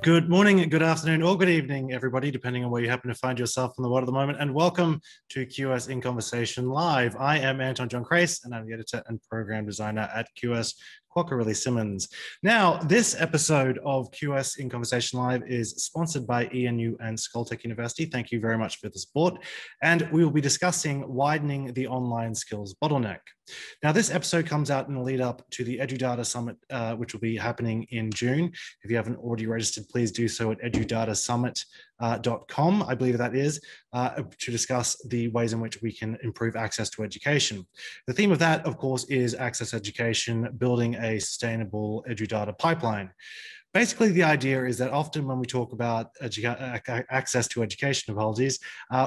Good morning, good afternoon, or good evening, everybody, depending on where you happen to find yourself in the world at the moment. And welcome to QS in Conversation Live. I am Anton John Crace, and I'm the editor and program designer at QS, Quacquarelli Simmons. Now, this episode of QS in Conversation Live is sponsored by ENU and Skulltech University. Thank you very much for the support. And we will be discussing widening the online skills bottleneck. Now, this episode comes out in the lead up to the EduData Summit, which will be happening in June. If you haven't already registered, please do so at edudatasummit.com, I believe that is, to discuss the ways in which we can improve access to education. The theme of that, of course, is access education, building a sustainable EduData pipeline. Basically, the idea is that often when we talk about access to education, apologies,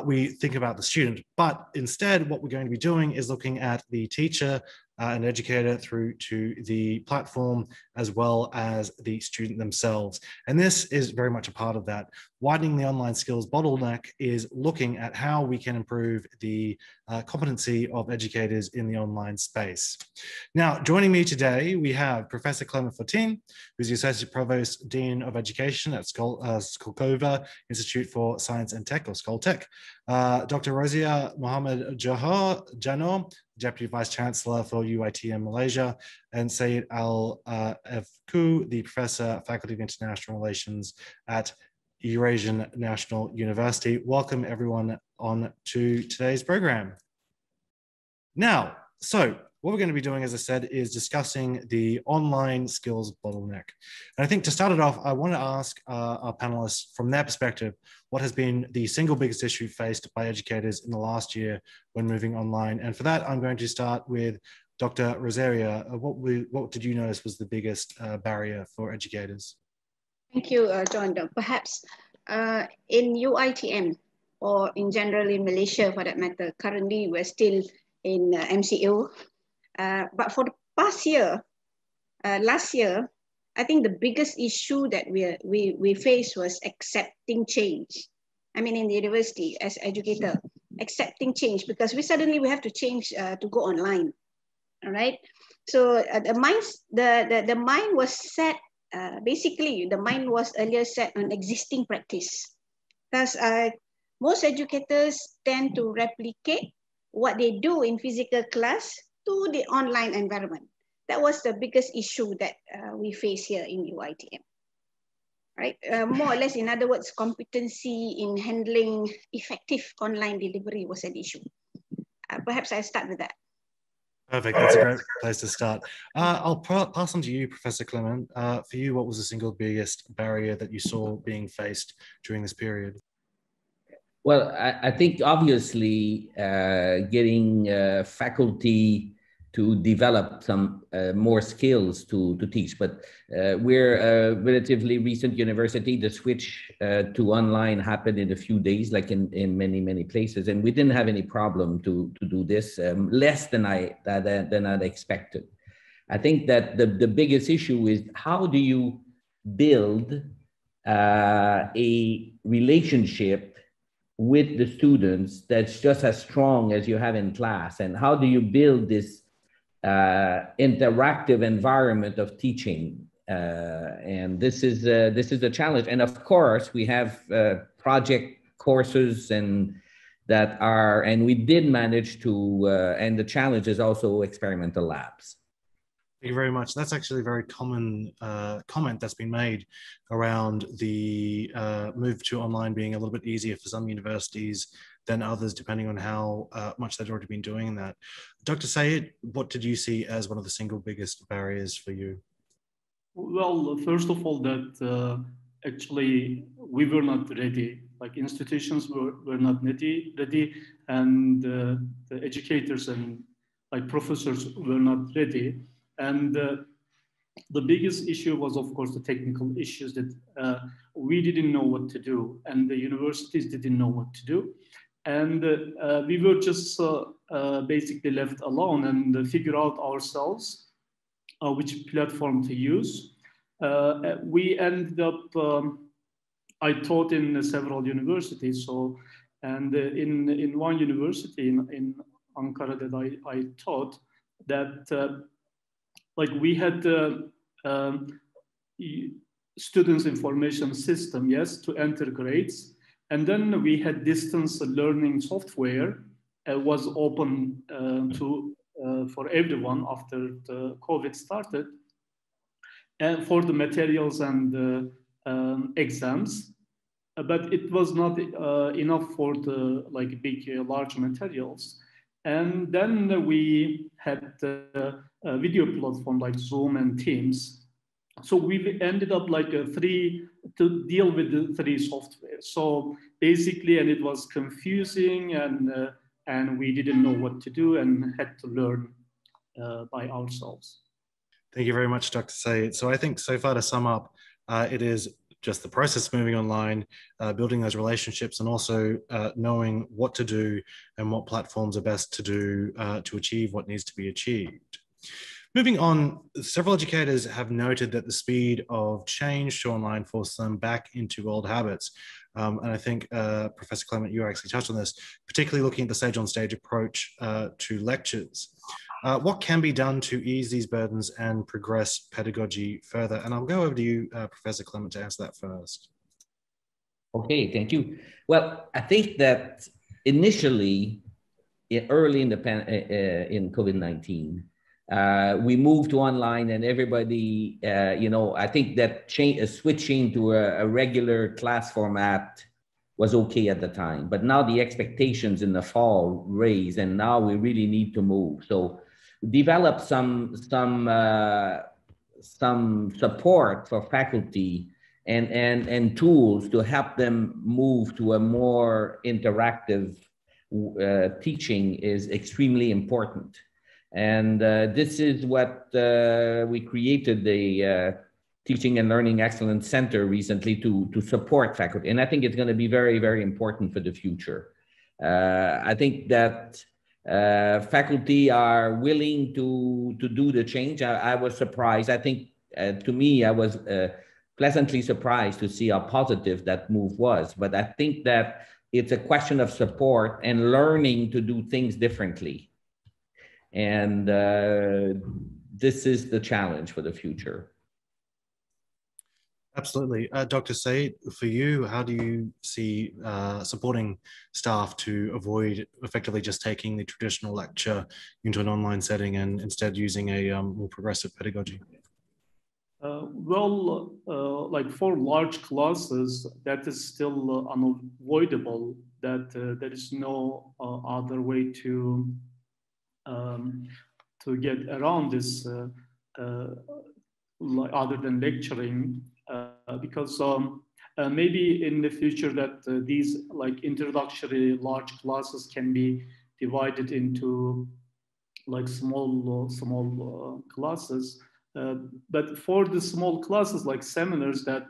we think about the student. But instead, what we're going to be doing is looking at the teacher and educator through to the platform, as well as the student themselves. And this is very much a part of that. Widening the online skills bottleneck is looking at how we can improve the competency of educators in the online space. Now, joining me today, we have Professor Clement Fortin, who's the Associate Provost Dean of Education at Skolkovo Institute for Science and Tech, or Skulltech, Dr. Rozia Mohammed Jano, Deputy Vice Chancellor for UITM Malaysia, and Syed Al-Afku, the Professor, Faculty of International Relations at Eurasian National University. Welcome everyone on to today's program. Now, so what we're going to be doing, as I said, is discussing the online skills bottleneck. And I think to start it off, I want to ask our panelists from their perspective, what has been the single biggest issue faced by educators in the last year when moving online? And for that, I'm going to start with Dr. Rosaria. What did you notice was the biggest barrier for educators? Thank you, John. Perhaps in UITM, or in general in Malaysia for that matter, currently we're still in MCO. But for the past year, last year, I think the biggest issue that we faced was accepting change. I mean, in the university as educator, accepting change, because we have to change to go online. All right. So the mind was set. Basically, the mind was earlier set on existing practice, because most educators tend to replicate what they do in physical class to the online environment. That was the biggest issue that we face here in UITM. Right? More or less, in other words, competency in handling effective online delivery was an issue. Perhaps I start with that. Perfect. That's a great place to start. I'll pass on to you, Professor Clement. For you, what was the single biggest barrier that you saw being faced during this period? Well, I think obviously getting faculty to develop some more skills to teach, but we're a relatively recent university. The switch to online happened in a few days, like in many places, and we didn't have any problem to do this, less than I'd expected. I think that the biggest issue is, how do you build a relationship with the students that's just as strong as you have in class? And how do you build this interactive environment of teaching? And this is a challenge. And of course, we have project courses and we did manage to, and the challenge is also experimental labs. Thank you very much. That's actually a very common comment that's been made around the move to online being a little bit easier for some universities than others, depending on how much they've already been doing that. Dr. Syed, what did you see as one of the single biggest barriers for you? Well, first of all, that actually we were not ready. Like, institutions were not ready, and the educators and like professors were not ready. And the biggest issue was, of course, the technical issues that we didn't know what to do, and the universities didn't know what to do. And we were just basically left alone and figure out ourselves which platform to use. We ended up, I taught in several universities. So, and in one university in Ankara that I taught, that like we had students' information system, yes, to enter grades. And then we had distance learning software was open for everyone after the COVID started, and for the materials and exams. But it was not enough for the big, large materials. And then we had a video platform like Zoom and Teams. So we ended up to deal with the three software. So basically, and it was confusing, and we didn't know what to do and had to learn by ourselves. Thank you very much, Dr. Saeed. So I think so far to sum up, it is just the process moving online, building those relationships, and also knowing what to do and what platforms are best to do to achieve what needs to be achieved. Moving on, several educators have noted that the speed of change to online forces them back into old habits. And I think, Professor Clement, you actually touched on this, particularly looking at the stage-on-stage approach to lectures. What can be done to ease these burdens and progress pedagogy further? And I'll go over to you, Professor Clement, to answer that first. Okay, thank you. Well, I think that initially, early in in COVID-19, we moved to online, and everybody, I think that switching to a regular class format was okay at the time. But now the expectations in the fall raised, and now we really need to move. So develop some support for faculty and tools to help them move to a more interactive teaching is extremely important. And this is what we created the Teaching and Learning Excellence Center recently to support faculty. And I think it's going to be very, very important for the future. I think that faculty are willing to do the change. I was surprised. I think to me, I was pleasantly surprised to see how positive that move was. But I think that it's a question of support and learning to do things differently. And this is the challenge for the future. Absolutely. Dr. Saeed, for you, how do you see supporting staff to avoid effectively just taking the traditional lecture into an online setting and instead using a more progressive pedagogy? Like for large classes, that is still unavoidable, that there is no other way to get around this other than lecturing, because maybe in the future that these introductory large classes can be divided into small classes. But for the small classes, like seminars, that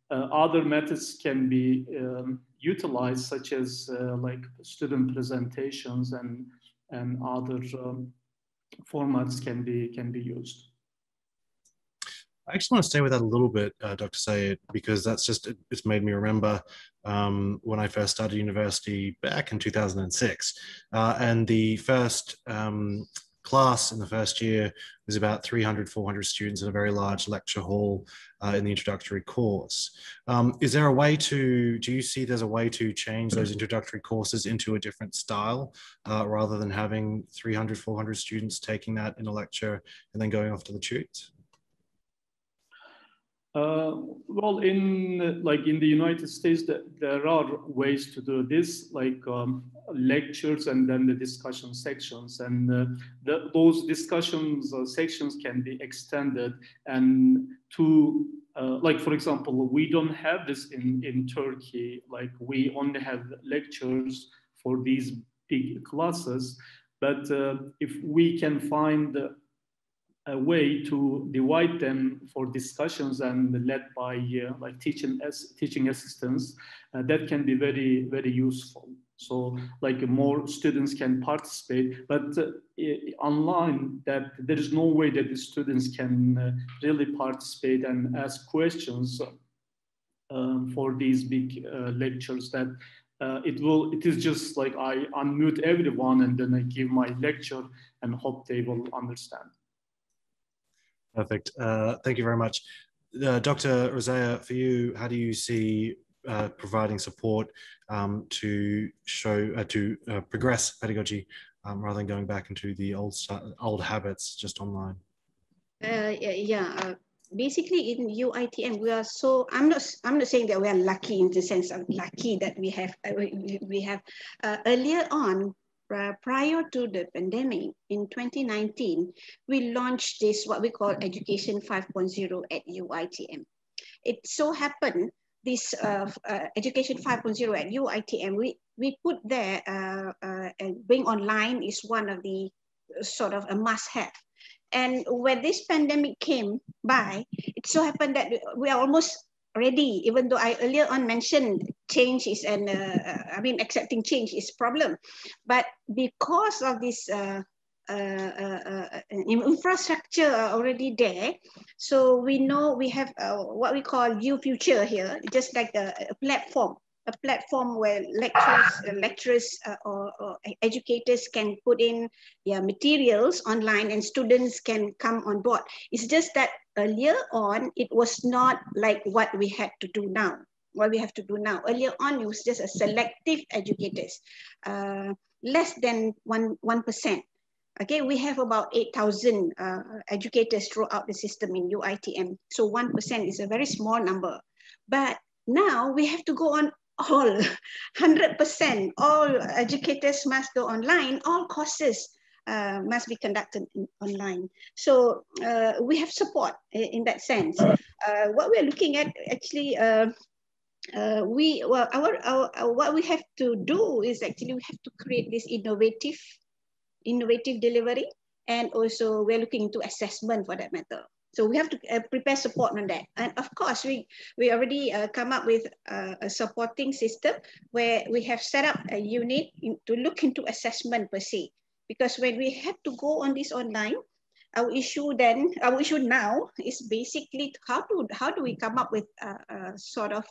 other methods can be utilized, such as student presentations and other formats can be used. I actually want to stay with that a little bit, Dr. Saeed, because it's made me remember when I first started university back in 2006. And the first class in the first year was about 300, 400 students in a very large lecture hall in the introductory course. Is there a way do you see there's a way to change those introductory courses into a different style rather than having 300, 400 students taking that in a lecture and then going off to the tutes? Well, in the United States, there are ways to do this, lectures and then the discussion sections, and those discussions sections can be extended and to for example, we don't have this in Turkey. We only have lectures for these big classes, but if we can find a way to divide them for discussions and led by teaching assistants, that can be very, very useful. So more students can participate, but online that there is no way that the students can really participate and ask questions for these big lectures. That it is just I unmute everyone and then I give my lecture and hope they will understand. Perfect. Thank you very much. Dr. Rosea, for you, how do you see providing support to progress pedagogy rather than going back into the old habits just online? Basically in UITM we are so, I'm not saying that we are lucky in the sense of lucky that we have earlier on, prior to the pandemic in 2019, we launched this what we call Education 5.0 at UITM. It so happened this Education 5.0 at UITM, we put there being online is one of the sort of a must-have. And when this pandemic came by, it so happened that we are almost ready, even though I earlier on mentioned change is accepting change is a problem. But because of this infrastructure already there, so we know we have what we call U Future here, just like a platform where lecturers or educators can put in their materials online and students can come on board. It's just that earlier on, it was not like what we had to do now. Earlier on, it was just a selective educators, less than 1%. Okay, we have about 8,000 educators throughout the system in UITM. So 1% is a very small number. But now we have to go on all 100%, all educators must go online, all courses must be conducted online. So we have support in that sense. What we're looking at actually, what we have to do is actually we have to create this innovative delivery, and also we're looking into assessment for that matter. So we have to prepare support on that. And of course, we already come up with a supporting system where we have set up a unit to look into assessment per se. Because when we have to go on this online, our issue now is basically how do we come up with a sort of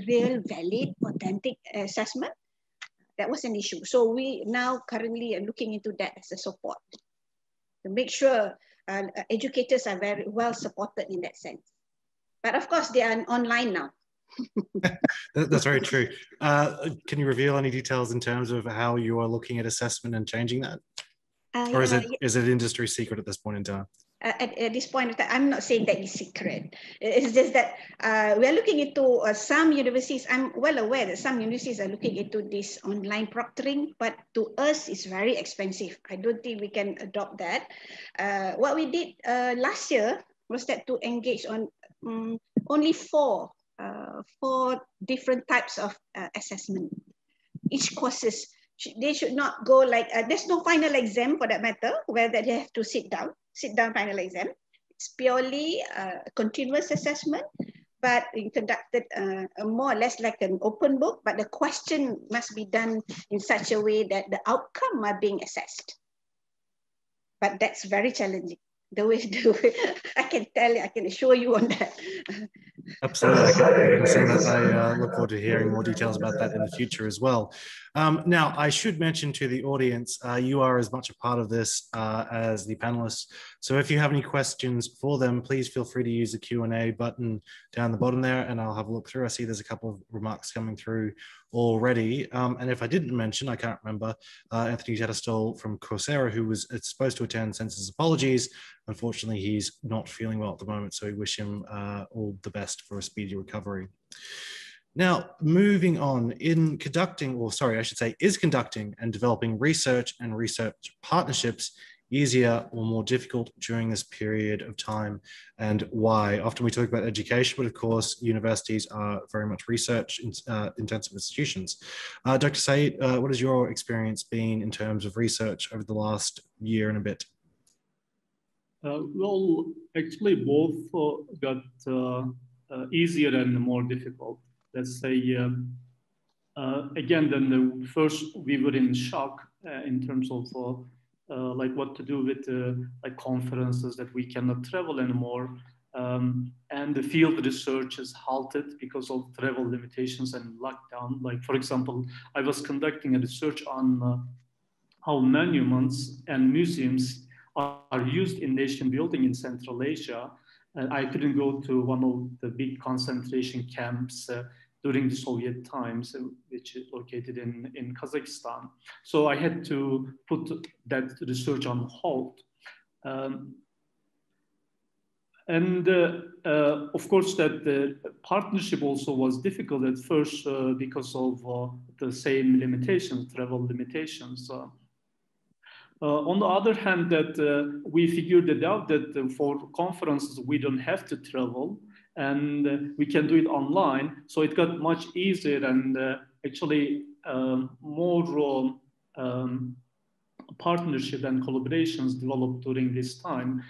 real, valid, authentic assessment. That was an issue. So we now currently are looking into that as a support to make sure educators are very well supported in that sense. But of course, they are online now. That's very true. Can you reveal any details in terms of how you are looking at assessment and changing that? Or is it industry secret at this point in time? At this point in time, I'm not saying that it's secret. It's just that we're looking into some universities. I'm well aware that some universities are looking into this online proctoring, but to us, it's very expensive. I don't think we can adopt that. What we did last year was that to engage on only four different types of assessment. Each courses, they should not go like, there's no final exam for that matter, where they have to sit down final exam. It's purely continuous assessment, but conducted more or less like an open book, but the question must be done in such a way that the outcome are being assessed. But that's very challenging. The way I can assure you on that. Absolutely, I can assume that. I look forward to hearing more details about that in the future as well. Now, I should mention to the audience, you are as much a part of this as the panelists. So if you have any questions for them, please feel free to use the Q&A button down the bottom there, and I'll have a look through. I see there's a couple of remarks coming through already. And if I didn't mention, I can't remember, Anthony Jettestol from Coursera, who was supposed to attend, sends his apologies. Unfortunately, he's not feeling well at the moment, so we wish him all the best for a speedy recovery. Now, moving on, is conducting and developing research and research partnerships easier or more difficult during this period of time, and why? Often we talk about education, but of course, universities are very much research intensive institutions. Dr. Said, what has your experience been in terms of research over the last year and a bit? Well, actually, both got easier and more difficult. Let's say, again, then the first we were in shock in terms of like what to do with like conferences that we cannot travel anymore, and the field research is halted because of travel limitations and lockdown. Like, for example, I was conducting a research on how monuments and museums are used in nation building in Central Asia. And I couldn't go to one of the big concentration camps during the Soviet times, which is located in Kazakhstan. So I had to put that research on hold. Of course, that the partnership also was difficult at first because of the same limitations, travel limitations. On the other hand, that we figured it out that for conferences, we don't have to travel and we can do it online. So it got much easier and actually more partnership and collaborations developed during this time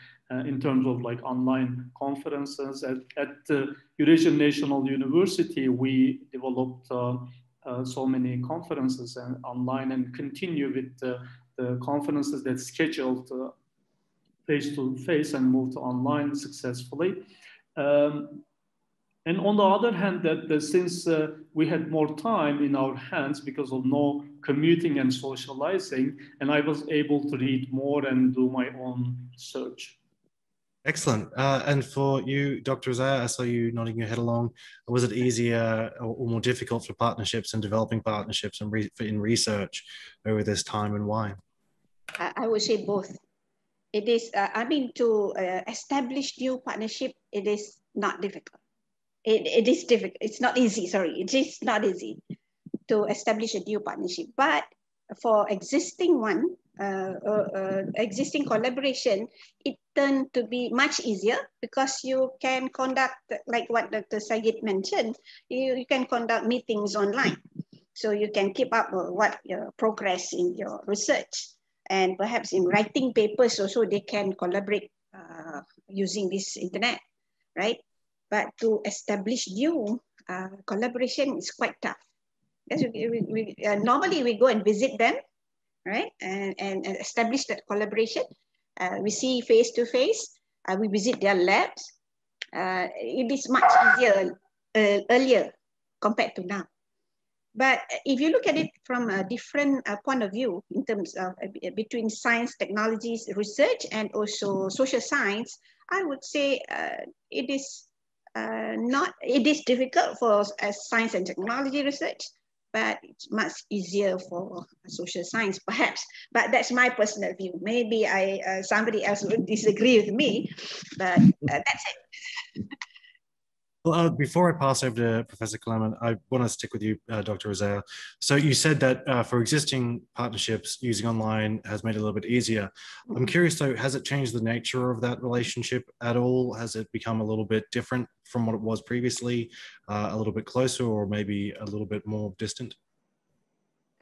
in terms of like online conferences. At Eurasian National University, we developed so many conferences and online and continue with the conferences that scheduled face-to-face and moved to online successfully. And on the other hand, that since we had more time in our hands because of no commuting and socializing, and I was able to read more and do my own research. Excellent. And for you, Dr. Zaya, I saw you nodding your head along. Was it easier or more difficult for partnerships and developing partnerships and in research over this time, and why? I would say both. It is, I mean, to establish new partnership, it is not difficult. It is difficult. It's not easy, sorry. It is not easy to establish a new partnership. But for existing one, existing collaboration, it turned to be much easier because you can conduct, like what Dr. Said mentioned, you can conduct meetings online. So you can keep up what your progress in your research. And perhaps in writing papers also, they can collaborate using this internet, right? But to establish new collaboration is quite tough. Yes, normally we go and visit them, right? And establish that collaboration. We see face to face. We visit their labs. It is much easier earlier compared to now. But if you look at it from a different point of view in terms of between science, technologies, research, and also social science, I would say it is it is difficult for science and technology research, but it's much easier for social science, perhaps. But that's my personal view. Maybe somebody else would disagree with me, but that's it. Well, before I pass over to Professor Clement, I want to stick with you, Dr. Rizal. So you said that for existing partnerships, using online has made it a little bit easier. I'm curious though, has it changed the nature of that relationship at all? Has it become a little bit different from what it was previously, a little bit closer or maybe a little bit more distant?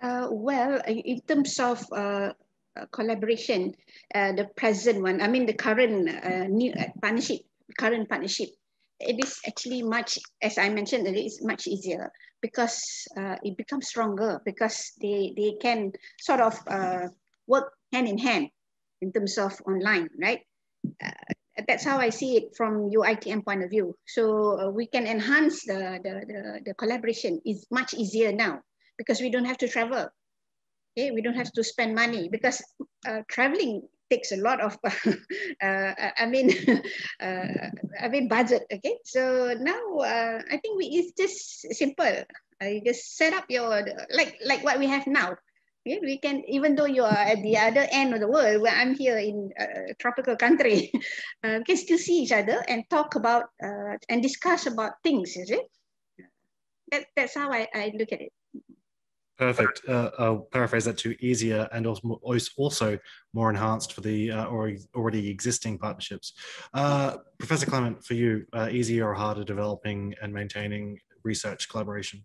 Well, in terms of collaboration, the present one, I mean the current new current partnership, it is actually much, as I mentioned, it is much easier because it becomes stronger because they can sort of work hand in hand in terms of online, right? That's how I see it from UITM point of view. So we can enhance the collaboration. Is much easier now because we don't have to travel. Okay, we don't have to spend money because traveling takes a lot of I mean budget. Okay, so now I think it's just simple. You just set up your like what we have now. Okay, we can, even though you are at the other end of the world where I'm here in a tropical country, we can still see each other and talk about and discuss about things. You see, that's how I look at it. Perfect. I'll paraphrase that to easier and also more enhanced for the already existing partnerships. Professor Clement, for you, easier or harder developing and maintaining research collaboration?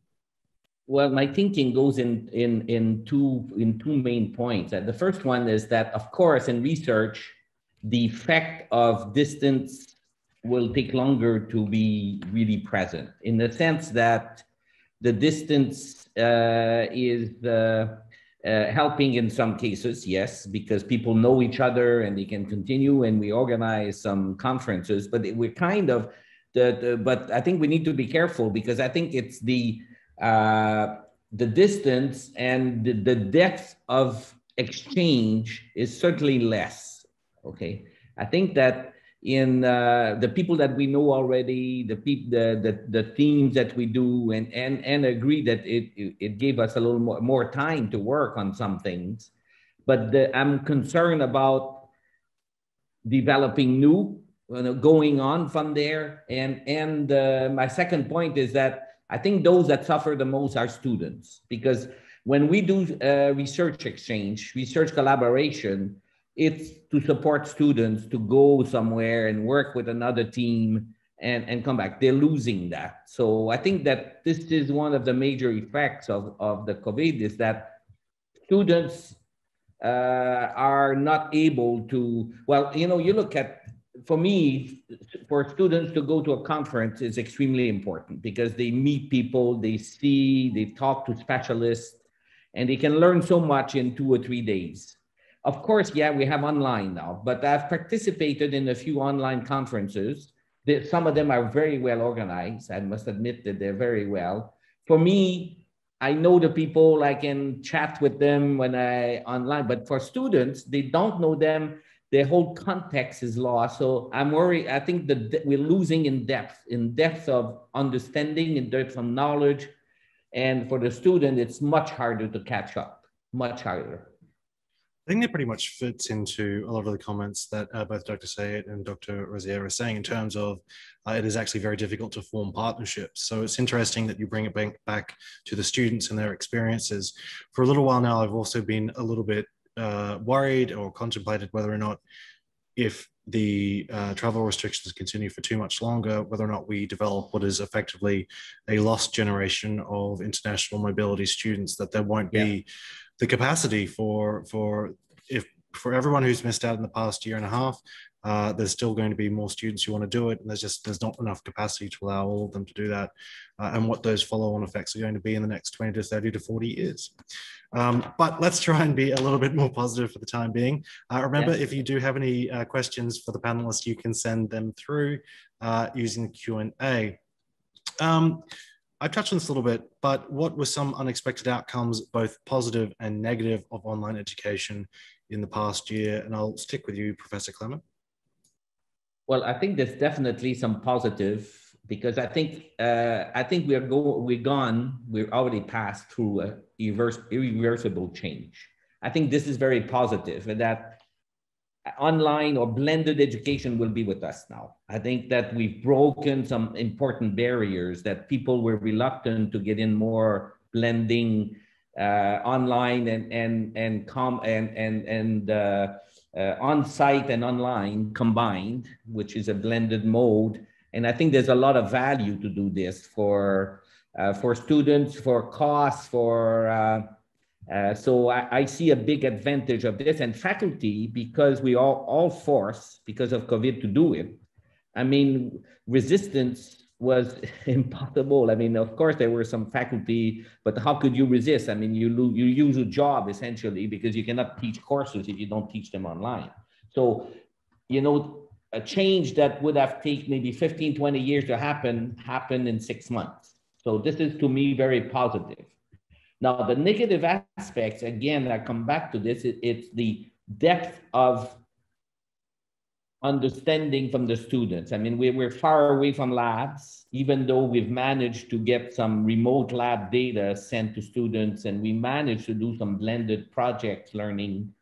Well, my thinking goes in two main points. The first one is that, of course, in research, the effect of distance will take longer to be really present, in the sense that the distance is helping in some cases, yes, because people know each other and they can continue, and we organize some conferences, but we're kind of, but I think we need to be careful because I think it's the distance and the depth of exchange is certainly less Okay, I think that in the people that we know already, the themes that we do, and agree that it gave us a little more time to work on some things, but I'm concerned about developing new, going on from there. And my second point is that I think those that suffer the most are students, because when we do research exchange, research collaboration, it's to support students to go somewhere and work with another team and come back. They're losing that. So I think that this is one of the major effects of the COVID, is that students are not able to, well, you know, you look at, for me, for students to go to a conference is extremely important, because they meet people, they see, they talk to specialists, and they can learn so much in 2 or 3 days. Of course, yeah, we have online now, but I've participated in a few online conferences. Some of them are very well organized. I must admit that they're very well. For me, I know the people, I can chat with them when I online, but for students, they don't know them. Their whole context is lost. So I'm worried. I think that we're losing in depth of understanding, in depth of knowledge. And for the student, it's much harder to catch up, much harder. I think that pretty much fits into a lot of the comments that both Dr. Sayed and Dr. Rosier are saying, in terms of it is actually very difficult to form partnerships. So it's interesting that you bring it back to the students and their experiences. For a little while now, I've also been a little bit worried or contemplated whether or not, if the travel restrictions continue for too much longer, whether or not we develop what is effectively a lost generation of international mobility students, that there won't be the capacity for everyone who's missed out in the past year and a half. There's still going to be more students who want to do it, and there's not enough capacity to allow all of them to do that, and what those follow-on effects are going to be in the next 20 to 30 to 40 years. But let's try and be a little bit more positive for the time being. Remember, if you do have any questions for the panelists, you can send them through using the Q&A. I've touched on this a little bit, but what were some unexpected outcomes, both positive and negative, of online education in the past year? And I'll stick with you, Professor Clement. Well, I think there's definitely some positive, because I think we're already passed through a irreversible change. I think this is very positive, and that online or blended education will be with us now. I think that we've broken some important barriers that people were reluctant to get in, more blending online and on-site and online combined, which is a blended mode. And I think there's a lot of value to do this for students, for costs, so I see a big advantage of this, and faculty, because we all forced, because of COVID, to do it. I mean, resistance was impossible. I mean, of course, there were some faculty, but how could you resist? I mean, you lose a job, essentially, because you cannot teach courses if you don't teach them online. So, you know, a change that would have taken maybe 15, 20 years to happened in 6 months. So this is, to me, very positive. Now, the negative aspects, again, I come back to this, it's the depth of understanding from the students. I mean, we're far away from labs, even though we've managed to get some remote lab data sent to students, and we managed to do some blended project learning.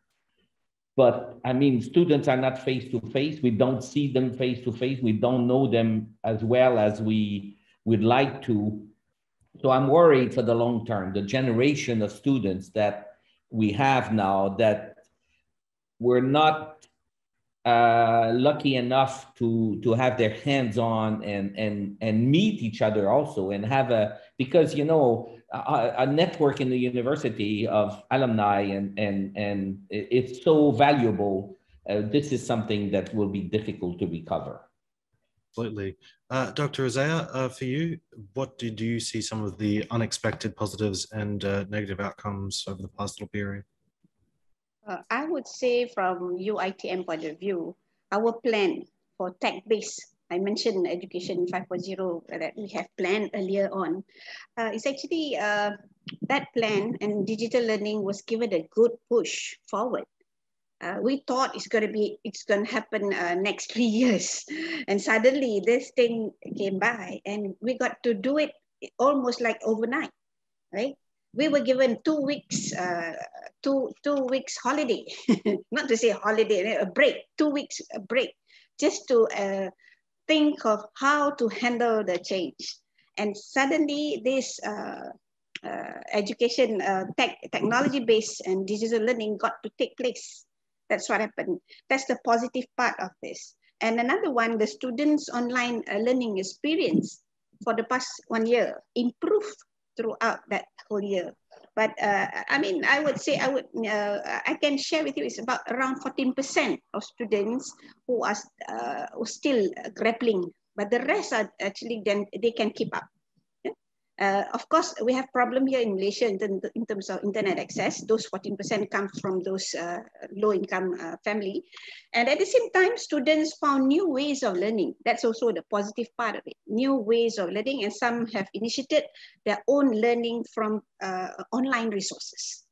But I mean, students are not face-to-face. We don't see them face-to-face. We don't know them as well as we would like to. So I'm worried for the long term, the generation of students that we have now, that we're not lucky enough to have their hands on and meet each other also, and have because, you know, a network in the university of alumni, and it's so valuable. This is something that will be difficult to recover. Absolutely. Dr. Isaiah, for you, what did you see some of the unexpected positives and negative outcomes over the past little period? I would say, from UITM point of view, our plan for tech-based, I mentioned Education 5.0 that we have planned earlier on. It's actually that plan, and digital learning was given a good push forward. We thought it's going to happen next 3 years. And suddenly this thing came by and we got to do it almost like overnight, right? We were given 2 weeks, 2 weeks holiday, not to say holiday, a break, 2 weeks a break, just to think of how to handle the change. And suddenly this education, technology-based and digital learning got to take place. That's what happened. That's the positive part of this. And another one, the students' online learning experience for the past 1 year improved throughout that whole year. But I mean, I would say I can share with you, it's about around 14% of students who are still grappling, but the rest are actually, then they can keep up. Of course, we have problem here in Malaysia in terms of internet access. Those 14% come from those low-income family. And at the same time, students found new ways of learning. That's also the positive part of it. New ways of learning, and some have initiated their own learning from online resources.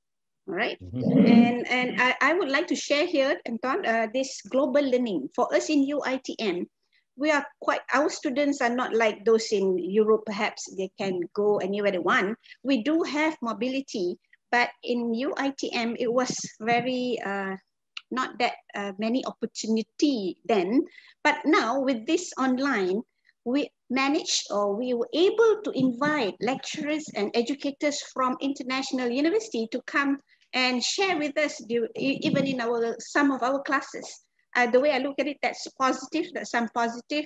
All right. Mm-hmm. And I would like to share here, Anton, this global learning. For us in UITM, we are our students are not like those in Europe, perhaps they can go anywhere they want. We do have mobility, but in UITM, it was very, not that many opportunity then. But now with this online, we managed, or we were able to invite lecturers and educators from international university to come and share with us, even in some of our classes. The way I look at it, that's positive. That's some positive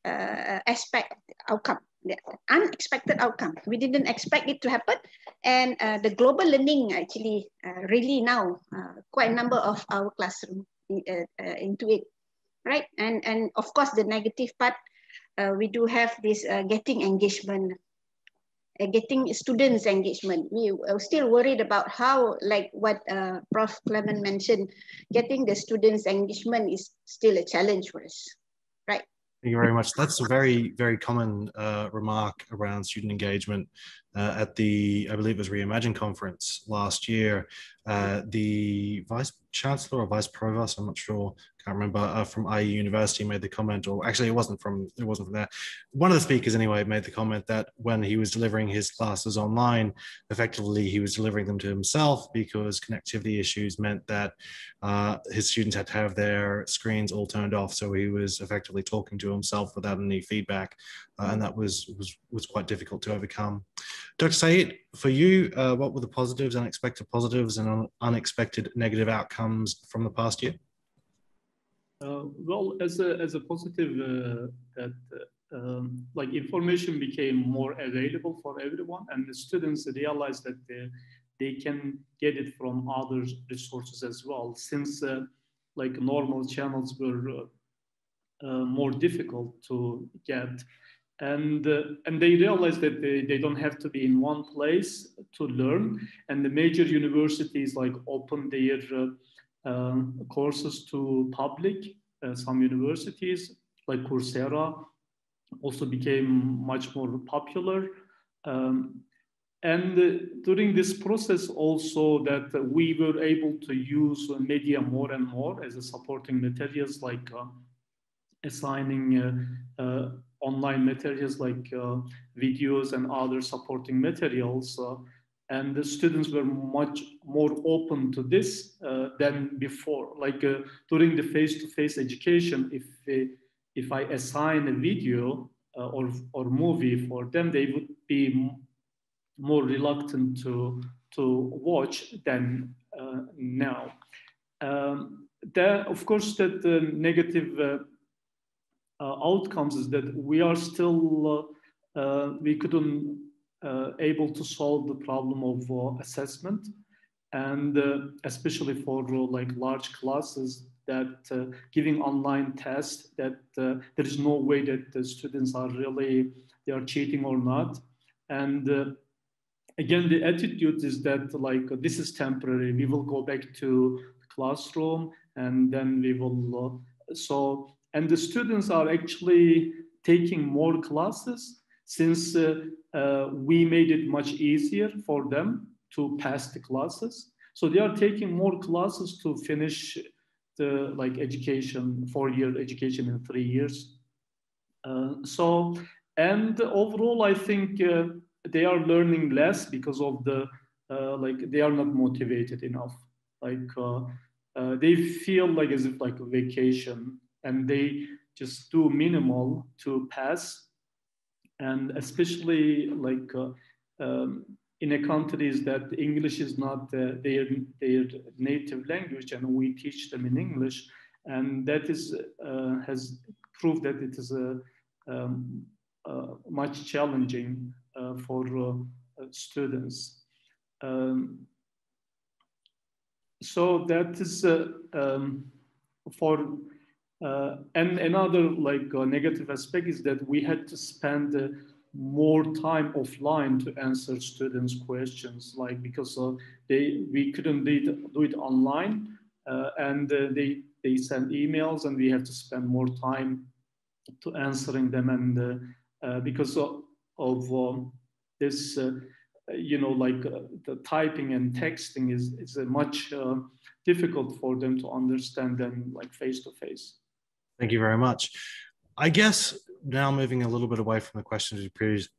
aspect, outcome, unexpected outcome. We didn't expect it to happen, and the global learning actually really now quite a number of our classroom into it, right? And of course the negative part, we do have this getting engagement. Getting students engagement. We are still worried about how, like what Prof. Clement mentioned, getting the students engagement is still a challenge for us, right? Thank you very much. That's a very, very common remark around student engagement at the, I believe it was Reimagine conference last year. The Vice Chancellor or Vice Provost, I'm not sure, can't remember, from IE University made the comment, or actually it wasn't from there. One of the speakers anyway made the comment that when he was delivering his classes online, effectively he was delivering them to himself because connectivity issues meant that his students had to have their screens all turned off. So he was effectively talking to himself without any feedback. And that was quite difficult to overcome. Dr. Said, for you, what were the positives, unexpected positives, and unexpected negative outcomes from the past year? Well, as a positive, that like information became more available for everyone, and the students realized that they can get it from other resources as well, since like normal channels were more difficult to get. And they realized that they don't have to be in one place to learn. And the major universities like opened their courses to public. Some universities like Coursera also became much more popular. And during this process also, that we were able to use media more and more as a supporting materials, like assigning online materials like videos and other supporting materials. And the students were much more open to this than before. Like during the face-to-face education, if I assign a video or movie for them, they would be more reluctant to watch than now. Of course, that the negative outcomes is that we are still we couldn't able to solve the problem of assessment, and especially for like large classes, that giving online tests, that there is no way that the students are really, they are cheating or not. And again, the attitude is that like this is temporary, we will go back to the classroom, and then we will and the students are actually taking more classes, since we made it much easier for them to pass the classes. So they are taking more classes to finish the education, 4-year education in 3 years. And overall, I think they are learning less because of the they are not motivated enough. They feel as if a vacation, and they just do minimal to pass. And especially in a countries that English is not their native language, and we teach them in English, and that is has proved that it is much challenging for students. So that is for and another negative aspect is that we had to spend more time offline to answer students' questions, because we couldn't do it online, and they send emails, and we have to spend more time to answering them, and because of this, the typing and texting is much difficult for them to understand than face to face. Thank you very much. I guess now moving a little bit away from the questions we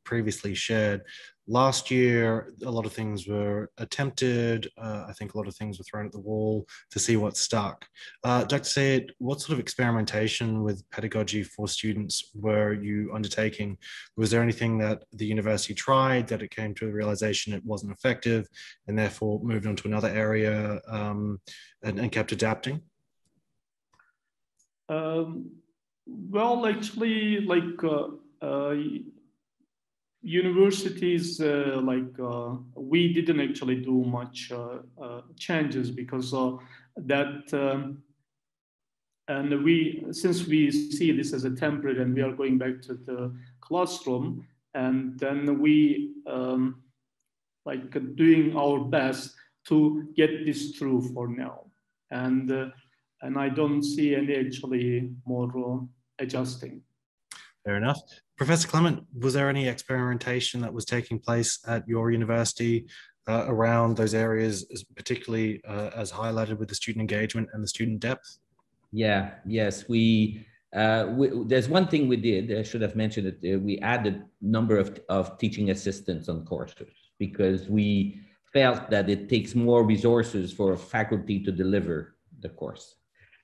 previously shared, last year, a lot of things were attempted. I think a lot of things were thrown at the wall to see what stuck. Dr. Sayed, what sort of experimentation with pedagogy for students were you undertaking? Was there anything that the university tried that it came to a realization it wasn't effective and therefore moved on to another area and kept adapting? Well, actually, universities, we didn't actually do much changes because that, and since we see this as a temporary and we are going back to the classroom, and then we doing our best to get this through for now. And I don't see any actually more adjusting. Fair enough. Professor Clement, was there any experimentation that was taking place at your university around those areas, particularly as highlighted with the student engagement and the student depth? Yeah, yes. There's one thing we did, I should have mentioned it, we added number of teaching assistants on courses because we felt that it takes more resources for faculty to deliver the course.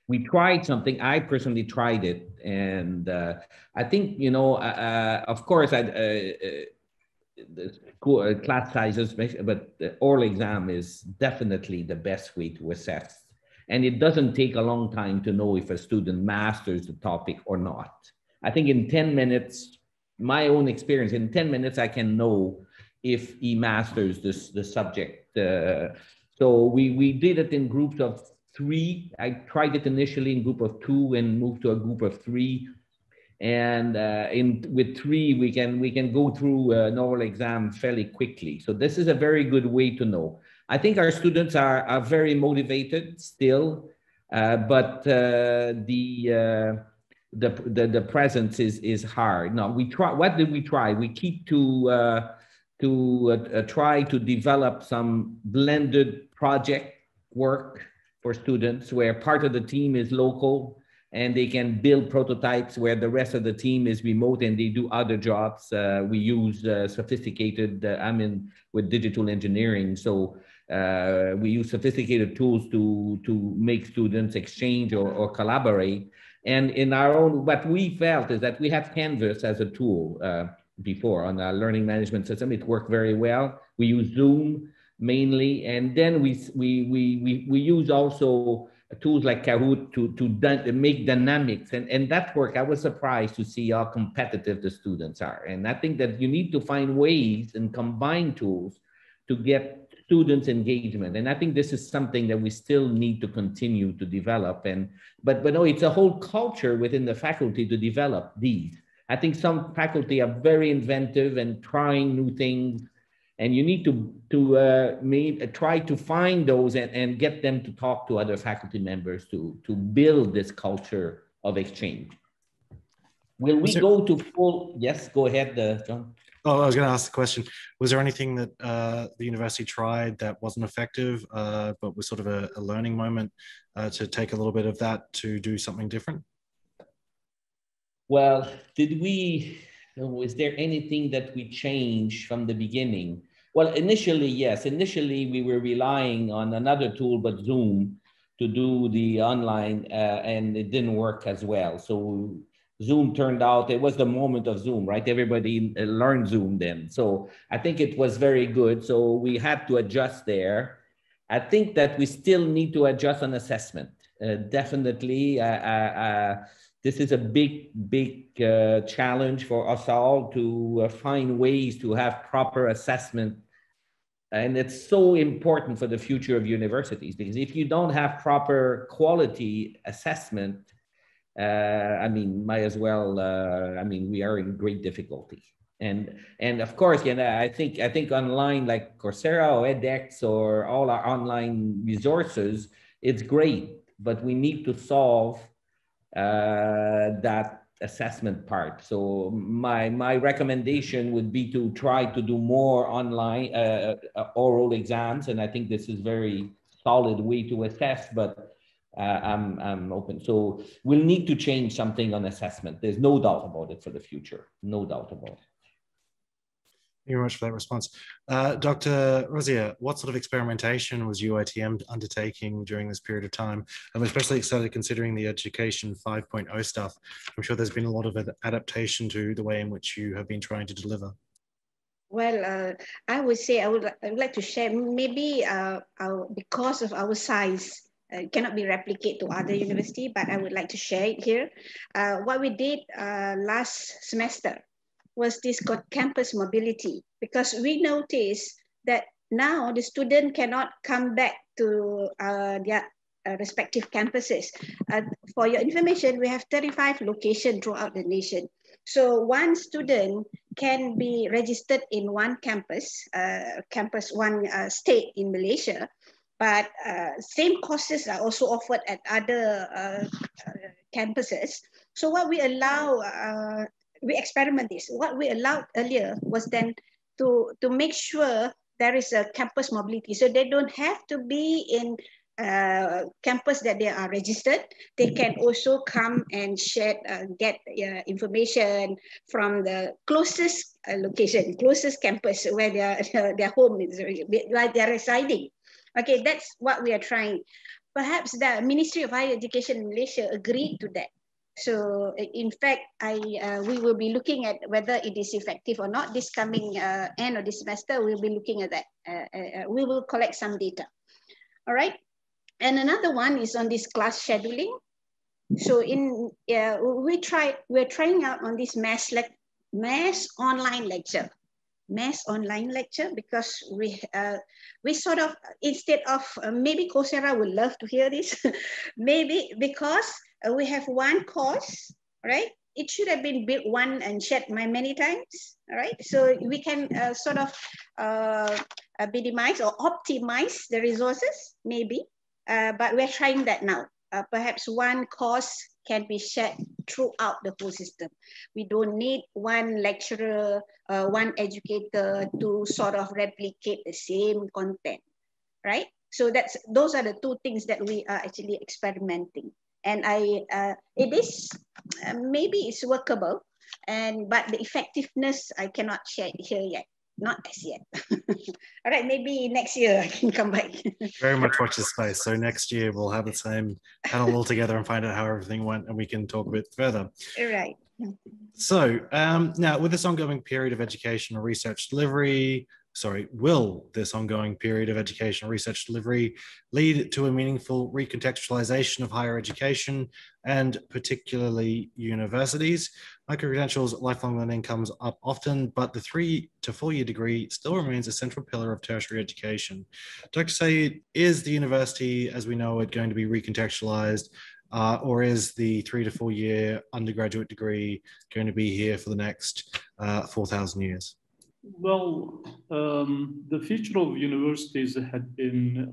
We tried something. I personally tried it, and I think of course, the class sizes, but the oral exam is definitely the best way to assess. And it doesn't take a long time to know if a student masters the topic or not. I think in 10 minutes, my own experience, in 10 minutes, I can know if he masters the subject. So we did it in groups of 3. I tried it initially in group of 2 and moved to a group of 3. And with 3, we can go through an oral exam fairly quickly. So this is a very good way to know. I think our students are very motivated still, but the presence is hard. No, we try. What did we try? We keep to try to develop some blended project work for students where part of the team is local and they can build prototypes where the rest of the team is remote and they do other jobs. We use sophisticated, with digital engineering. So we use sophisticated tools to make students exchange or collaborate. And in our own, what we felt is that we have Canvas as a tool before on our learning management system. It worked very well. We use Zoom mainly, and then we use also tools like Kahoot to make dynamics, and that work. I was surprised to see how competitive the students are, and I think that you need to find ways and combine tools to get students' engagement, and I think this is something that we still need to continue to develop. But no, it's a whole culture within the faculty to develop these. I think some faculty are very inventive and trying new things. And you need to try to find those and get them to talk to other faculty members to build this culture of exchange. Will we go to full? Yes, go ahead, John. Oh, I was going to ask the question. Was there anything that the university tried that wasn't effective, but was sort of a learning moment to take a little bit of that to do something different? Well, was there anything that we changed from the beginning? Well, initially, yes. Initially, we were relying on another tool, but Zoom, to do the online, and it didn't work as well. So Zoom turned out, it was the moment of Zoom, right? Everybody learned Zoom then. So I think it was very good. So we had to adjust there. I think that we still need to adjust on assessment. Definitely, this is a big challenge for us all to find ways to have proper assessment. And it's so important for the future of universities, because if you don't have proper quality assessment, I mean, might as well, I mean, we are in great difficulty. And of course, I think online, like Coursera or edX or all our online resources, it's great, but we need to solve that assessment part. So my recommendation would be to try to do more online oral exams, and I think this is very solid way to assess, but I'm open. So we'll need to change something on assessment. There's no doubt about it for the future. No doubt about it. Thank you very much for that response. Dr. Rosier, what sort of experimentation was UITM undertaking during this period of time? I'm especially excited considering the Education 5.0 stuff. I'm sure there's been a lot of adaptation to the way in which you have been trying to deliver. Well, I would say I would like to share, maybe because of our size, cannot be replicated to other university, but I would like to share it here. What we did last semester was this campus mobility, because we noticed that now the student cannot come back to their respective campuses. For your information, we have 35 locations throughout the nation. So one student can be registered in one campus, one state in Malaysia, but same courses are also offered at other campuses. So what we allow, we experiment this. What we allowed earlier was then to make sure there is a campus mobility. So they don't have to be in campus that they are registered. They can also come and share, get information from the closest location, closest campus where their home is, where they're residing. Okay, that's what we are trying. Perhaps the Ministry of Higher Education in Malaysia agreed to that. So in fact, we will be looking at whether it is effective or not. This coming end of this semester, we'll be looking at that. We will collect some data. All right. And another one is on this class scheduling. So we're trying out on this mass online lecture. Mass online lecture, because we sort of, instead of maybe Coursera would love to hear this, maybe because we have one course, right? It should have been built one and shared many times, all right? So we can sort of minimize or optimize the resources, maybe, but we're trying that now. Perhaps one course can be shared throughout the whole system. We don't need one lecturer, one educator to sort of replicate the same content, right? So those are the two things that we are actually experimenting. And it is, maybe it's workable, but the effectiveness, I cannot share it here yet. Not as yet. All right, maybe next year I can come back. Very much watch this space. So next year we'll have the same panel all together and find out how everything went, and we can talk a bit further. Right. So now with this ongoing period of educational research delivery, will this ongoing period of educational research delivery lead to a meaningful recontextualization of higher education, and particularly universities? Micro-credentials, lifelong learning comes up often, but the 3 to 4 year degree still remains a central pillar of tertiary education. Dr. Saeed, is the university as we know it going to be recontextualized, or is the 3 to 4 year undergraduate degree going to be here for the next 4,000 years? Well, the future of universities had been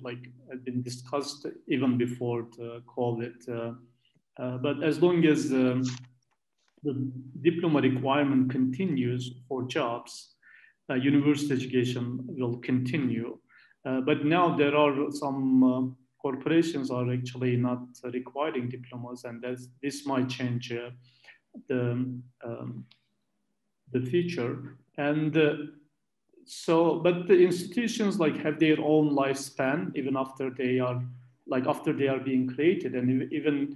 discussed even before the COVID. But as long as the diploma requirement continues for jobs, university education will continue. But now there are some corporations are actually not requiring diplomas, and this might change the future. And but the institutions like have their own lifespan even after they are being created, and even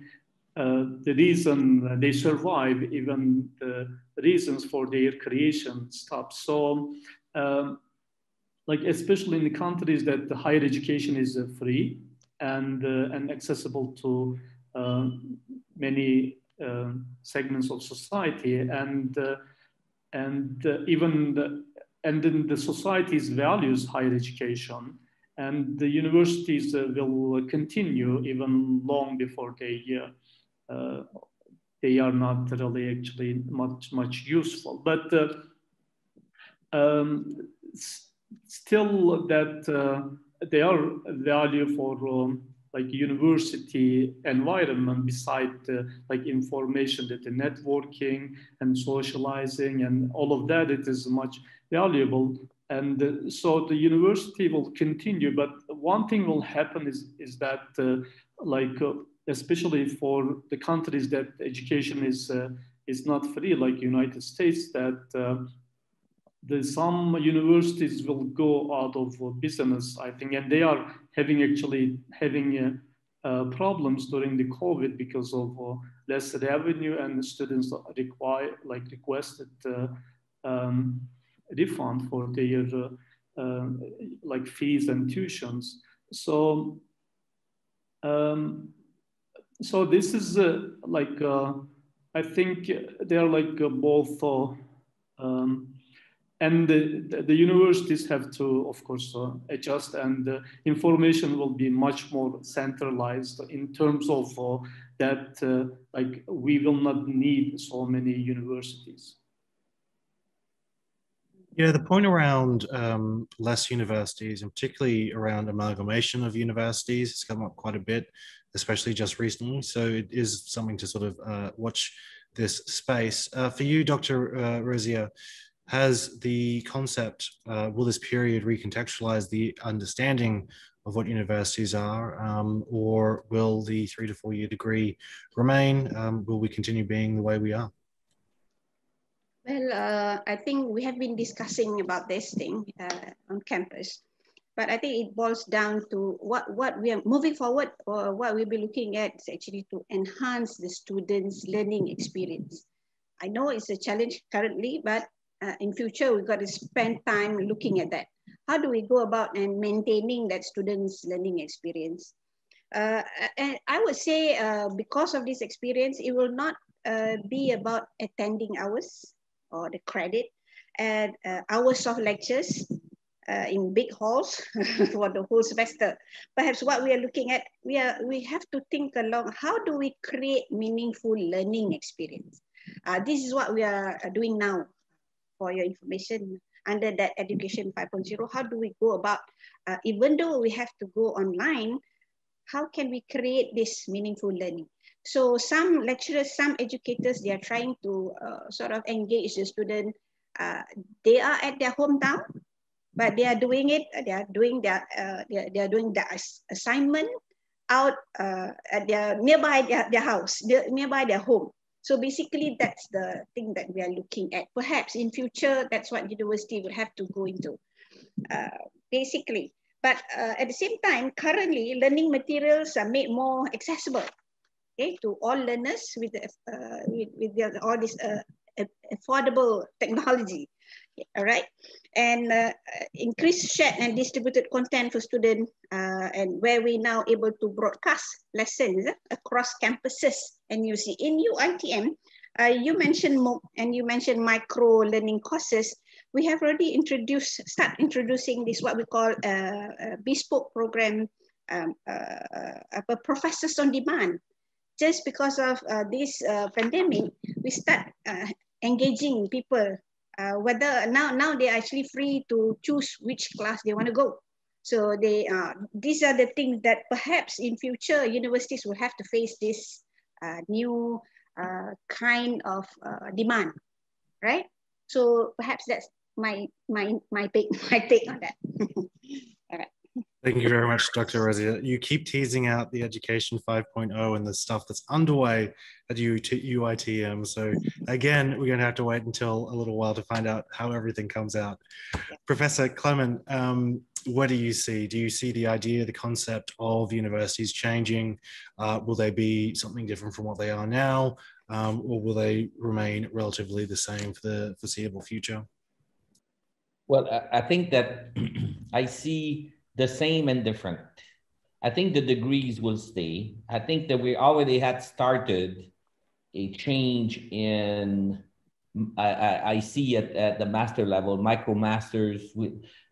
the reason they survive, even the reasons for their creation stop. So like especially in the countries that the higher education is free and accessible to many segments of society, and then the societies values higher education, and the universities will continue even long before they are not really actually much useful. But still that they are value for like university environment beside like information, that the networking and socializing and all of that, it is much valuable. And so the university will continue, but one thing will happen is that especially for the countries that education is not free, like United States, that some universities will go out of business, I think, and they are having problems during the COVID because of less revenue, and the students requested refund for their like fees and tuitions. So so this is I think they are like both and the universities have to, of course, adjust, and the information will be much more centralized in terms of that like we will not need so many universities. Yeah, the point around less universities, and particularly around amalgamation of universities, has come up quite a bit, especially just recently. So it is something to sort of watch this space. For you, Dr. Rozia, has the concept, will this period recontextualize the understanding of what universities are, or will the 3 to 4 year degree remain? Will we continue being the way we are? Well, I think we have been discussing about this thing on campus, but I think it boils down to what we are moving forward, or what we'll be looking at is actually to enhance the students' learning experience. I know it's a challenge currently, but in future, we've got to spend time looking at that. How do we go about and maintaining that students' learning experience? And I would say because of this experience, it will not be about attending hours or the credit and hours of lectures in big halls for the whole semester. Perhaps what we are looking at, we have to think along, how do we create meaningful learning experience? This is what we are doing now. For your information, under that Education 5.0, how do we go about, even though we have to go online, how can we create this meaningful learning? So some lecturers, some educators, they are trying to sort of engage the student. They are at their hometown, but they are doing it, they are doing the assignment out at their nearby their house, nearby their home. So basically, that's the thing that we are looking at. Perhaps in future, that's what university will have to go into, basically. But at the same time, currently, learning materials are made more accessible, okay, to all learners with all this affordable technology. All right, and increased shared and distributed content for students, and where we now able to broadcast lessons across campuses. And you see in UITM, you mentioned MOOC and you mentioned micro learning courses. We have already start introducing this what we call a bespoke program, professors on demand. Just because of this pandemic, we start engaging people. Whether now they're actually free to choose which class they want to go. So these are the things that perhaps in future universities will have to face this new kind of demand, right? So perhaps that's take on that. All right. Thank you very much, Dr. Razia. You keep teasing out the Education 5.0 and the stuff that's underway at UITM. So again, we're going to have to wait until a little while to find out how everything comes out. Yeah. Professor Clement, what do you see? Do you see the idea, the concept of universities changing? Will they be something different from what they are now? Or will they remain relatively the same for the foreseeable future? Well, I think that I see the same and different. I think the degrees will stay. I think that we already had started a change in, I see at the master level, MicroMasters.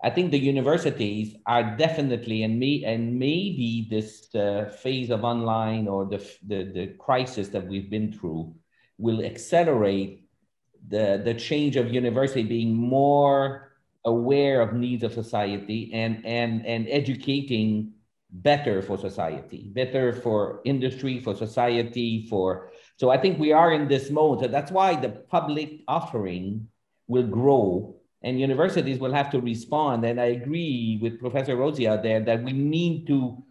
I think the universities are definitely, and maybe this phase of online or the crisis that we've been through will accelerate the change of university being more aware of needs of society and educating better for society, better for industry, for society, so I think we are in this mode. So that's why the public offering will grow and universities will have to respond. And I agree with Professor Rozia there that we need to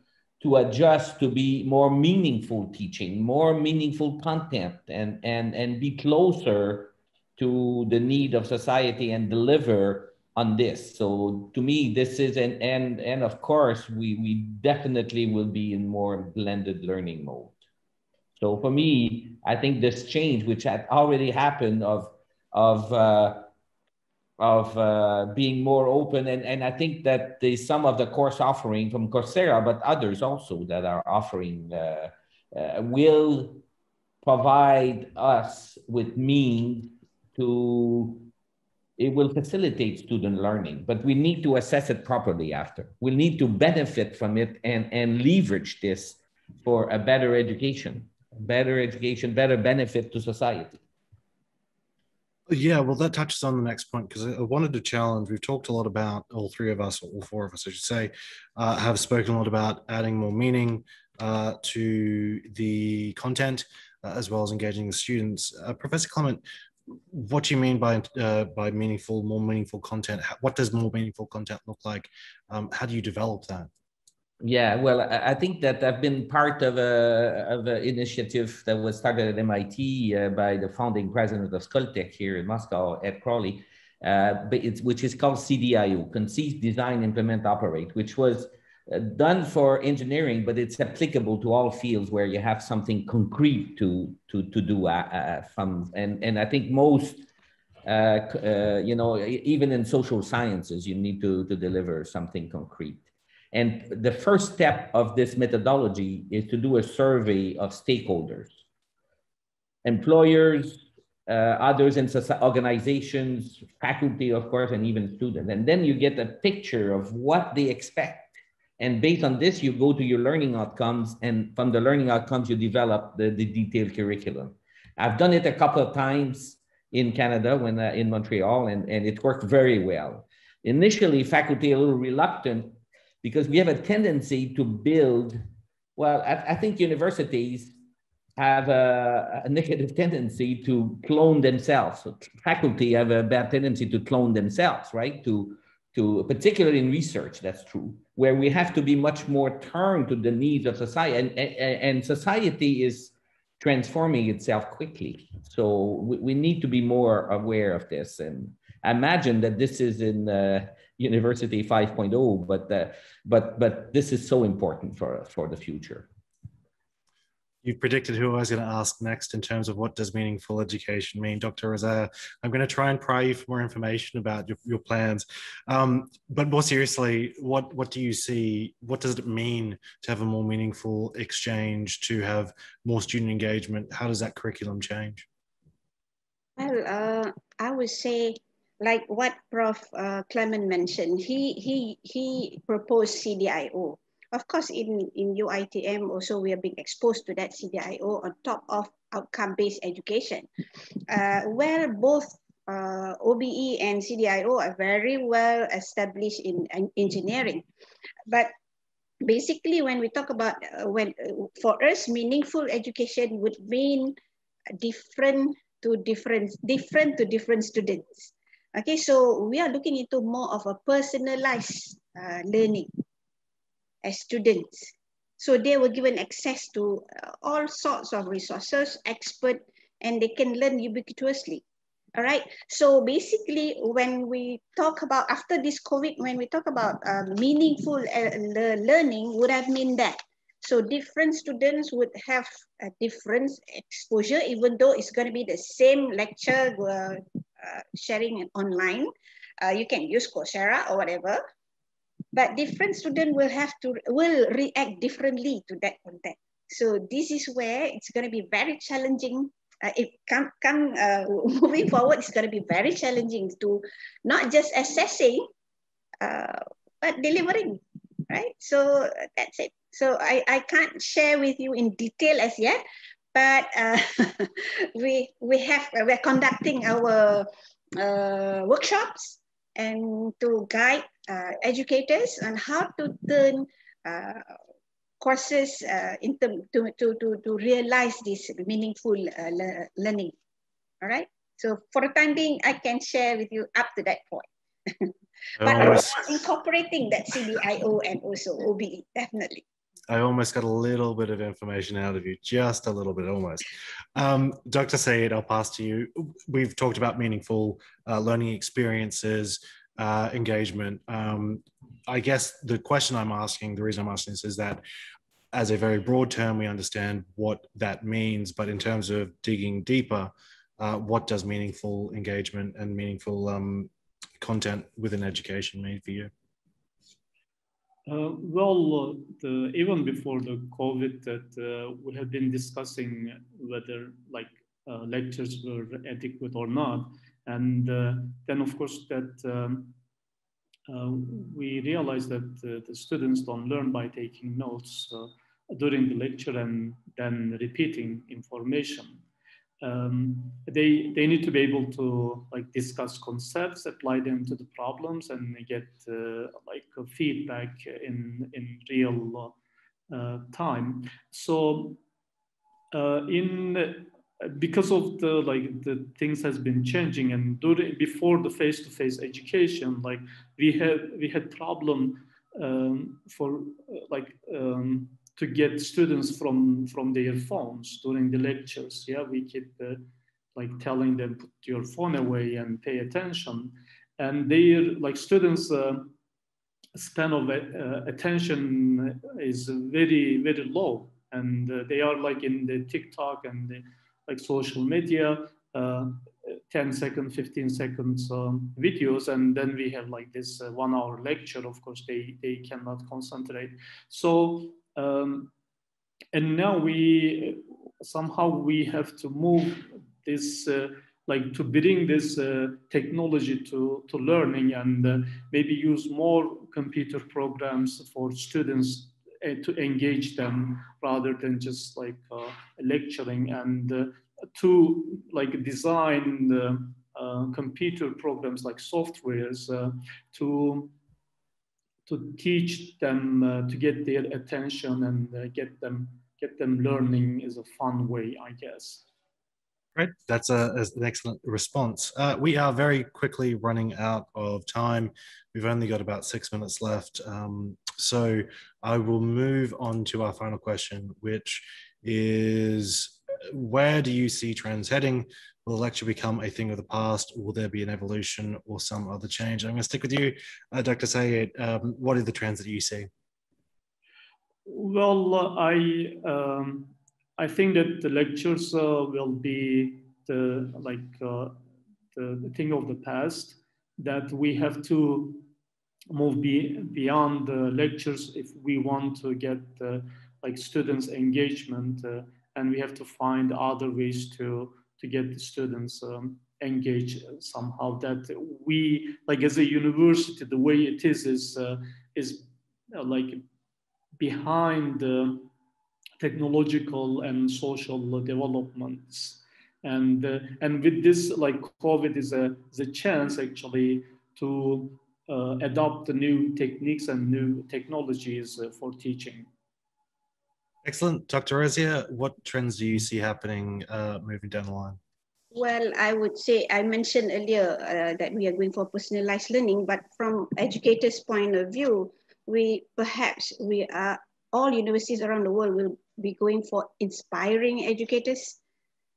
adjust to be more meaningful teaching, more meaningful content, and be closer to the need of society and deliver on this. So to me, this is, and of course, we definitely will be in more blended learning mode. So for me, I think this change, which had already happened of being more open, and I think that some of the course offering from Coursera, but others also that are offering will provide us with means to, it will facilitate student learning, but we need to assess it properly after. We need to benefit from it and leverage this for a better education, better benefit to society. Yeah, well, that touches on the next point, because I wanted to challenge, we've talked a lot about, all three of us, or all four of us, I should say, have spoken a lot about adding more meaning to the content, as well as engaging the students. Professor Clement, what do you mean by more meaningful content? What does more meaningful content look like? How do you develop that? Yeah, well, I think that I've been part of an initiative that was started at MIT by the founding president of Skoltech here in Moscow, Ed Crowley, which is called CDIO, Conceive, Design, Implement, Operate, which was done for engineering, but it's applicable to all fields where you have something concrete to do and I think most, even in social sciences, you need to deliver something concrete. And the first step of this methodology is to do a survey of stakeholders, employers, others in organizations, faculty, of course, and even students. And then you get a picture of what they expect. And based on this, you go to your learning outcomes. And from the learning outcomes, you develop the detailed curriculum. I've done it a couple of times in Canada, when in Montreal, and it worked very well. Initially, faculty a little reluctant, because we have a tendency to build, well, I think universities have a negative tendency to clone themselves. So faculty have a bad tendency to clone themselves, right? To particularly in research, that's true, where we have to be much more turned to the needs of society, and society is transforming itself quickly. So we need to be more aware of this. And I imagine that this is in University 5.0, but this is so important for the future. You've predicted who I was going to ask next in terms of what does meaningful education mean. Dr. Razia, I'm going to try and pry you for more information about your plans. But more seriously, what do you see? What does it mean to have a more meaningful exchange, to have more student engagement? How does that curriculum change? Well, I would say, like what Prof. Clement mentioned, he proposed CDIO. Of course, in UITM also we are being exposed to that CDIO on top of outcome-based education, where both OBE and CDIO are very well established in engineering. But basically, when we talk about, for us, meaningful education would mean different to different students. Okay, so we are looking into more of a personalized learning as students. So they were given access to all sorts of resources, expert, and they can learn ubiquitously. All right. So basically, when we talk about after this COVID, when we talk about meaningful learning, would have mean that. So different students would have a different exposure, even though it's going to be the same lecture sharing online. You can use Coursera or whatever, but different student will react differently to that content. So this is where it's going to be very challenging. Moving forward, it's going to be very challenging to not just assessing, but delivering, right? So that's it. So I can't share with you in detail as yet, but we're conducting our workshops and to guide educators on how to turn courses to realize this meaningful learning. All right. So for the time being, I can share with you up to that point. But incorporating that CDIO and also OBE, definitely. I almost got a little bit of information out of you, just a little bit, almost. Dr. Said, I'll pass to you. We've talked about meaningful learning experiences, engagement. I guess the question I'm asking, the reason I'm asking this is that as a very broad term, we understand what that means, but in terms of digging deeper, what does meaningful engagement and meaningful content within education mean for you? Even before the COVID, that we have been discussing whether lectures were adequate or not, and then of course that we realized that the students don't learn by taking notes during the lecture and then repeating information. They need to be able to discuss concepts, apply them to the problems, and get feedback in real time. So because of the things has been changing, and before the face-to-face education, we had problem to get students from their phones during the lectures. Yeah, we keep telling them, put your phone away and pay attention, and their students span of attention is very, very low, and they are in the TikTok and the social media, 10 seconds, 15 seconds videos, and then we have this 1 hour lecture. Of course, they cannot concentrate. So and now we have to move this to bring this technology to learning, and maybe use more computer programs for students to engage them rather than just lecturing, and to design the computer programs like softwares to teach them to get their attention and get them learning is a fun way, I guess. Great, that's an excellent response. We are very quickly running out of time. We've only got about 6 minutes left. So I will move on to our final question, which is, where do you see trends heading? Will the lecture become a thing of the past? Will there be an evolution or some other change? I'm going to stick with you, Dr. Sayed. What are the trends that you see? Well, I think that the lectures will be the thing of the past, that we have to move beyond the lectures if we want to get students' engagement, and we have to find other ways to get the students engaged somehow. That we, as a university, the way it is behind the technological and social developments, and with this, COVID is a chance actually to adopt the new techniques and new technologies for teaching. Excellent. Dr. Razia, what trends do you see happening moving down the line? Well, I would say, I mentioned earlier that we are going for personalized learning, but from educators' point of view, all universities around the world will be going for inspiring educators.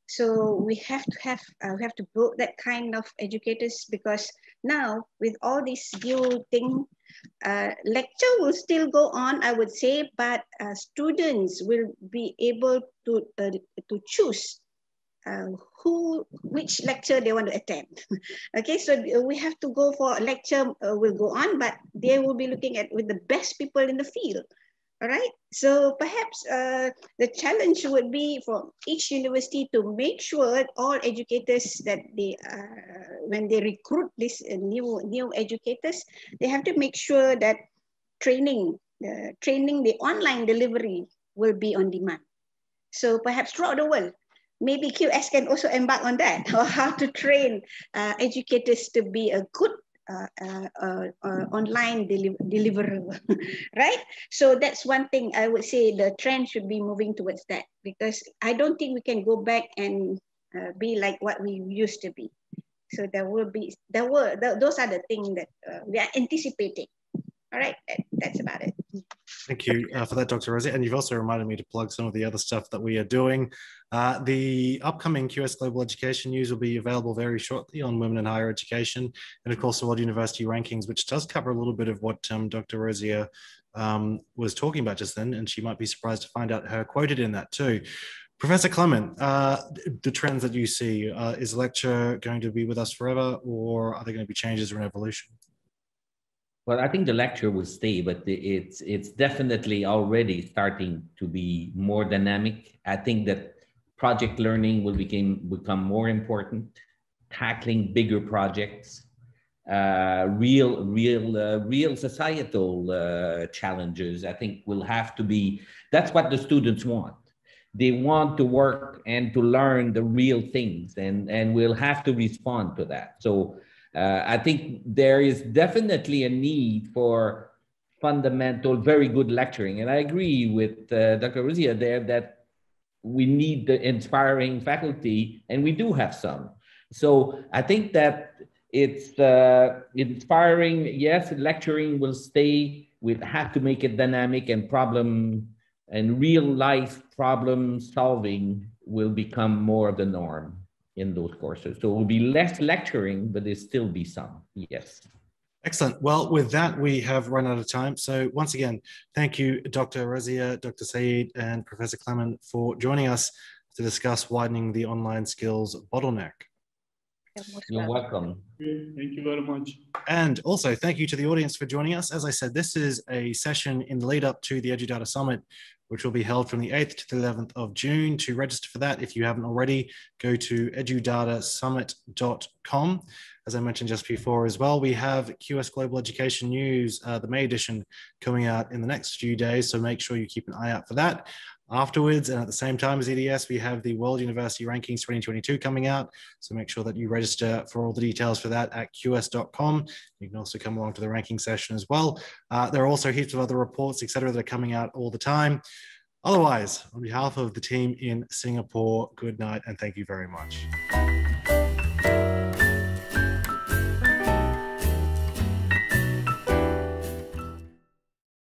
So we have to build that kind of educators, because now with all this new thing, lecture will still go on, I would say, but students will be able to choose which lecture they want to attend. Okay, so we have to go for a lecture will go on, but they will be looking at with the best people in the field. All right, so perhaps the challenge would be for each university to make sure all educators that when they recruit these new educators, they have to make sure that the online delivery will be on demand. So perhaps throughout the world, maybe QS can also embark on that, or how to train educators to be a good online deliverer, right? So that's one thing I would say the trend should be moving towards that, because I don't think we can go back and be like what we used to be. So those are the things that we are anticipating. All right, that's about it. Thank you for that, Dr. Rosie. And you've also reminded me to plug some of the other stuff that we are doing. The upcoming QS Global Education News will be available very shortly on Women in Higher Education. And of course, the World University Rankings, which does cover a little bit of what Dr. Rosie was talking about just then. And she might be surprised to find out her quoted in that too. Professor Clement, the trends that you see, is lecture going to be with us forever, or are there going to be changes or an evolution? Well, I think the lecture will stay, but it's definitely already starting to be more dynamic. I think that project learning will become more important, tackling bigger projects, real societal challenges. I think will have to be. That's what the students want. They want to work and to learn the real things, and we'll have to respond to that. So. I think there is definitely a need for fundamental, very good lecturing. And I agree with Dr. Ruzia there that we need the inspiring faculty, and we do have some. So I think that it's inspiring. Yes, lecturing will stay. We'll have to make it dynamic, and real life problem solving will become more of the norm in those courses. So it will be less lecturing, but there still be some, yes. Excellent. Well, with that, we have run out of time. So once again, thank you, Dr. Razia, Dr. Saeed, and Professor Clement for joining us to discuss widening the online skills bottleneck. You're welcome. Thank you very much. And also thank you to the audience for joining us. As I said, this is a session in the lead up to the EduData Summit, which will be held from the 8th to the 11th of June. To register for that, if you haven't already, go to edudatasummit.com. As I mentioned just before as well, we have QS Global Education News, the May edition, coming out in the next few days. So make sure you keep an eye out for that. Afterwards, and at the same time as EDS, we have the World University Rankings 2022 coming out. So make sure that you register for all the details for that at qs.com. You can also come along to the ranking session as well. There are also heaps of other reports, etc., that are coming out all the time. Otherwise, on behalf of the team in Singapore, good night and thank you very much.